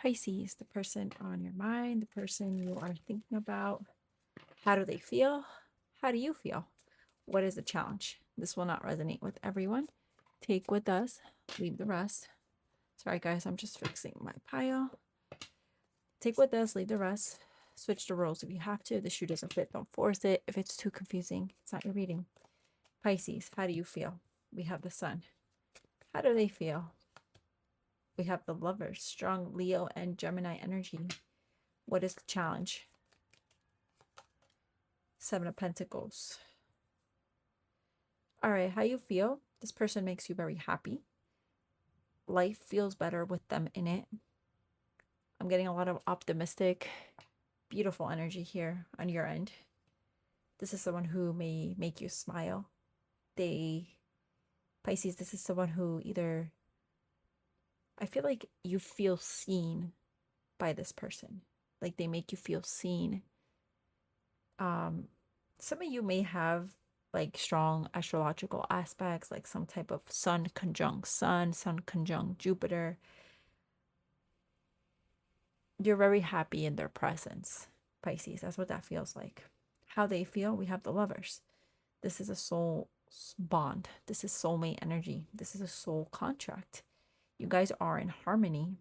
Pisces, the person on your mind, the person you are thinking about. How do they feel? How do you feel? What is the challenge? This will not resonate with everyone. Take with us, leave the rest. Sorry, guys, I'm just fixing my pile. Take with us, leave the rest. Switch the roles if you have to. The shoe doesn't fit, don't force it. If it's too confusing, it's not your reading. Pisces, how do you feel? We have the sun. How do they feel? We have the lovers, strong Leo and Gemini energy. What is the challenge? Seven of Pentacles. All right, how you feel? This person makes you very happy. Life feels better with them in it. I'm getting a lot of optimistic, beautiful energy here on your end. This is someone who may make you smile. Pisces, this is someone who either, I feel like you feel seen by this person. Like they make you feel seen. Some of you may have like strong astrological aspects, like some type of sun conjunct sun, sun conjunct Jupiter. You're very happy in their presence, Pisces. That's what that feels like. How they feel, we have the lovers. This is a soul bond. This is soulmate energy. This is a soul contract. You guys are in harmony.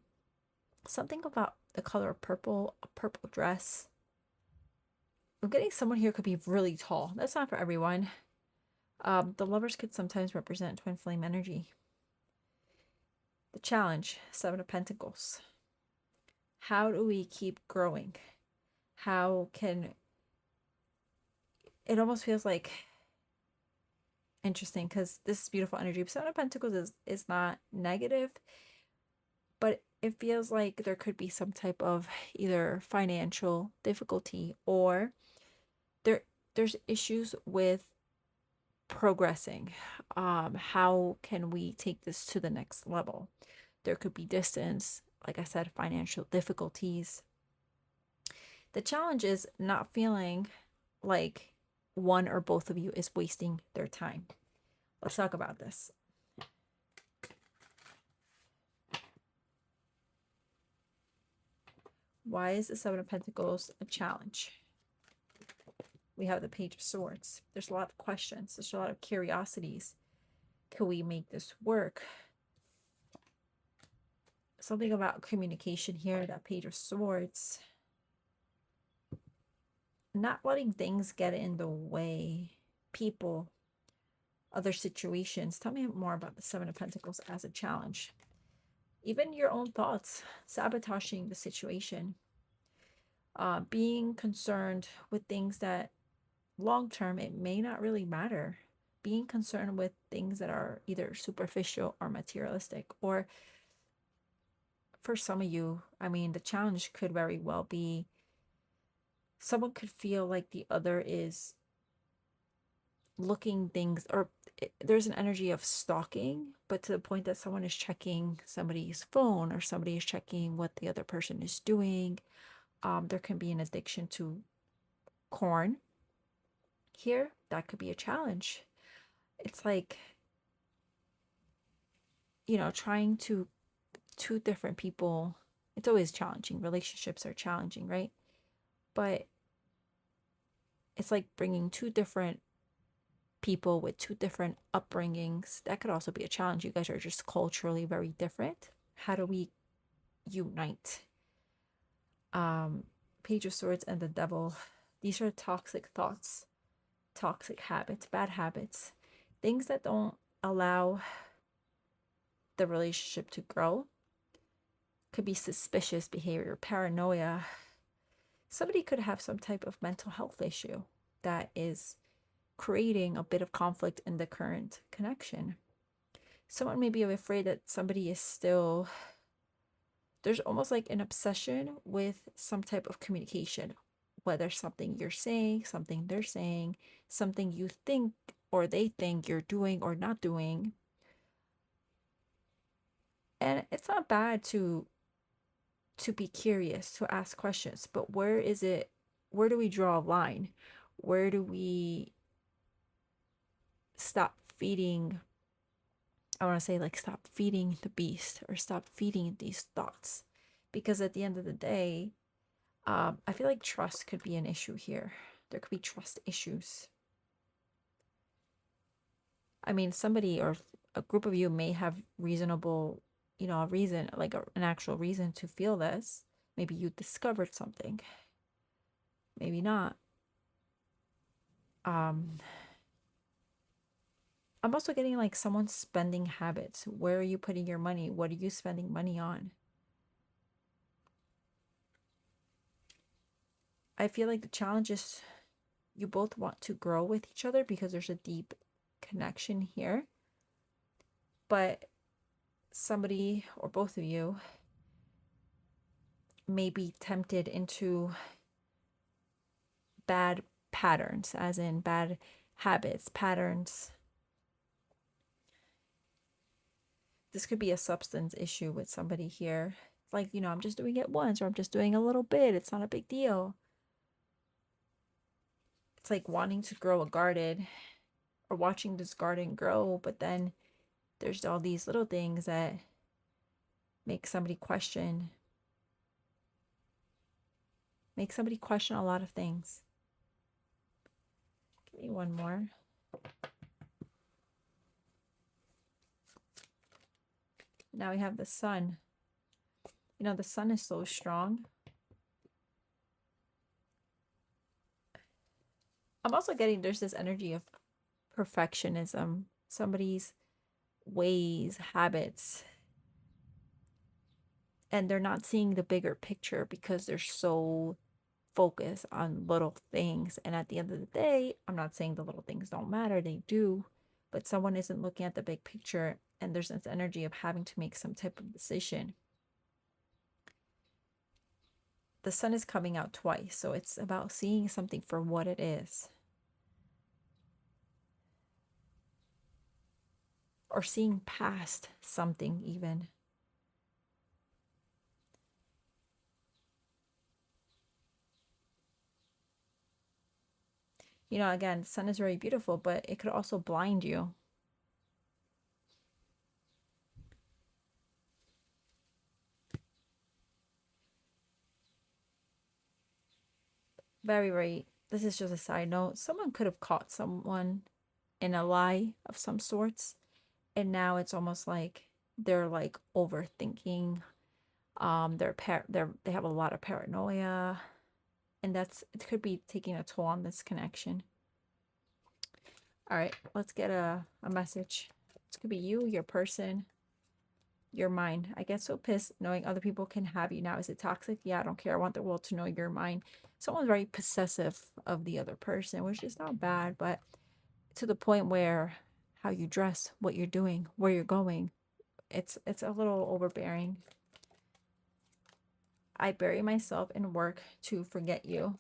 Something about the color of purple, a purple dress. I'm getting someone here could be really tall. That's not for everyone. The lovers could sometimes represent twin flame energy. The challenge, Seven of Pentacles. How do we keep growing? How can... It almost feels like interesting because this is beautiful energy. Seven of Pentacles is not negative, but it feels like there could be some type of either financial difficulty or there's issues with progressing. How can we take this to the next level? There could be distance, like I said, financial difficulties. The challenge is not feeling like one or both of you is wasting their time. Let's talk about this. Why is the Seven of Pentacles a challenge? We have the Page of Swords. There's a lot of questions. There's a lot of curiosities. Can we make this work? Something about communication here, that Page of Swords. Not letting things get in the way. People, other situations. Tell me more about the Seven of Pentacles as a challenge. Even your own thoughts, sabotaging the situation. Being concerned with things that long term, it may not really matter. Being concerned with things that are either superficial or materialistic, or for some of you, I mean, the challenge could very well be someone could feel like the other is looking things, or there's an energy of stalking, but to the point that someone is checking somebody's phone or somebody is checking what the other person is doing. There can be an addiction to corn here. That could be a challenge. It's like, trying to two different people. It's always challenging. Relationships are challenging, right? But it's like bringing two different people with two different upbringings. That could also be a challenge. You guys are just culturally very different. How do we unite? Page of Swords and the Devil. These are toxic thoughts, toxic habits, bad habits, things that don't allow the relationship to grow. Could be suspicious behavior, paranoia. Somebody could have some type of mental health issue that is creating a bit of conflict in the current connection. Someone may be afraid that somebody is still... There's almost like an obsession with some type of communication, whether something you're saying, something they're saying, something you think or they think you're doing or not doing. And it's not bad to be curious, to ask questions, but where do we draw a line? Where do we stop feeding? I want to say, like, stop feeding the beast or stop feeding these thoughts. Because at the end of the day, I feel like trust could be an issue here. There could be trust issues. I mean, somebody or a group of you may have reasonable, a reason, like an actual reason to feel this. Maybe you discovered something, maybe not. Um, I'm also getting like someone's spending habits. Where are you putting your money? What are you spending money on? I feel like the challenge is you both want to grow with each other because there's a deep connection here. But somebody or both of you may be tempted into bad patterns, as in bad habits, patterns. This could be a substance issue with somebody here. Like, I'm just doing it once or I'm just doing a little bit. It's not a big deal. It's like wanting to grow a garden or watching this garden grow, but then there's all these little things that make somebody question a lot of things. Give me one more. Now we have the sun. The sun is so strong. I'm also getting there's this energy of perfectionism, somebody's ways, habits, and they're not seeing the bigger picture because they're so focused on little things. And at the end of the day, I'm not saying the little things don't matter, they do, but someone isn't looking at the big picture, and there's this energy of having to make some type of decision. The sun is coming out twice, so it's about seeing something for what it is. Or seeing past something, even. Again, the sun is very beautiful, but it could also blind you. Very, very, this is just a side note. Someone could have caught someone in a lie of some sorts, and now it's almost like they're like overthinking. They have a lot of paranoia, and it could be taking a toll on this connection. All right, let's get a message. This could be you, your person, your mind. I get so pissed knowing other people can have you now. Is it toxic? Yeah, I don't care. I want the world to know you're mine. Someone's very possessive of the other person, which is not bad, but to the point where how you dress, what you're doing, where you're going, it's a little overbearing. I bury myself in work to forget you.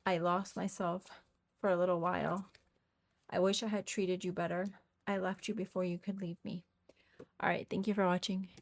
I lost myself for a little while. I wish I had treated you better. I left you before you could leave me. All right, thank you for watching.